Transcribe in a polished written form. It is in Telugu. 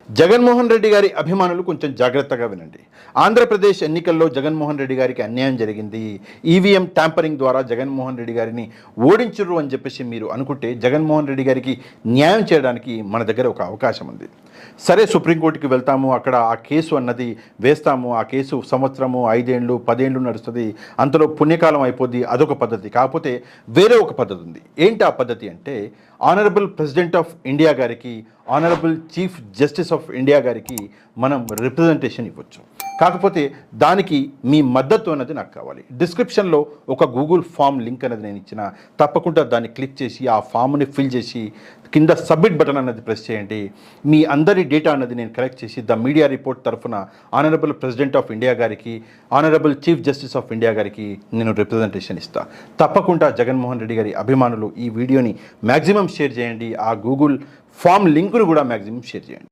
జగన్మోహన్ రెడ్డి గారి అభిమానులు కొంచెం జాగ్రత్తగా వినండి. ఆంధ్రప్రదేశ్ ఎన్నికల్లో జగన్మోహన్ రెడ్డి గారికి అన్యాయం జరిగింది, ఈవీఎం ట్యాంపరింగ్ ద్వారా జగన్మోహన్ రెడ్డి గారిని ఓడించరు అని చెప్పేసి మీరు అనుకుంటే జగన్మోహన్ రెడ్డి గారికి న్యాయం చేయడానికి మన దగ్గర ఒక అవకాశం ఉంది. సరే, సుప్రీంకోర్టుకి వెళ్తాము, అక్కడ ఆ కేసు అన్నది వేస్తాము, ఆ కేసు సంవత్సరము 5 ఏళ్ళు 10 ఏళ్ళు నడుస్తుంది, అంతలో పుణ్యకాలం అయిపోద్ది, అదొక పద్ధతి. కాకపోతే వేరే ఒక పద్ధతి ఉంది. ఏంటి ఆ పద్ధతి అంటే, ఆనరబుల్ ప్రెసిడెంట్ ఆఫ్ ఇండియా గారికి, honourable chief justice of India గారికి మనం రిప్రజెంటేషన్ ఇవ్వచ్చు. కాకపోతే దానికి మీ మద్దతు అన్నది నాకు కావాలి. డిస్క్రిప్షన్లో ఒక గూగుల్ ఫామ్ లింక్ అనేది నేను ఇచ్చిన, తప్పకుండా దాన్ని క్లిక్ చేసి ఆ ఫామ్ని ఫిల్ చేసి కింద సబ్మిట్ బటన్ అన్నది ప్రెస్ చేయండి. మీ అందరి డేటా అన్నది నేను కలెక్ట్ చేసి ద మీడియా రిపోర్ట్ తరఫున ఆనరబుల్ ప్రెసిడెంట్ ఆఫ్ ఇండియా గారికి, honourable chief justice of India గారికి నేను రిప్రజెంటేషన్ ఇస్తా. తప్పకుండా జగన్మోహన్ రెడ్డి గారి అభిమానులు ఈ వీడియోని మ్యాక్సిమం షేర్ చేయండి. ఆ గూగుల్ ఫామ్ లింకును కూడా మ్యాక్సిమం షేర్ చేయండి.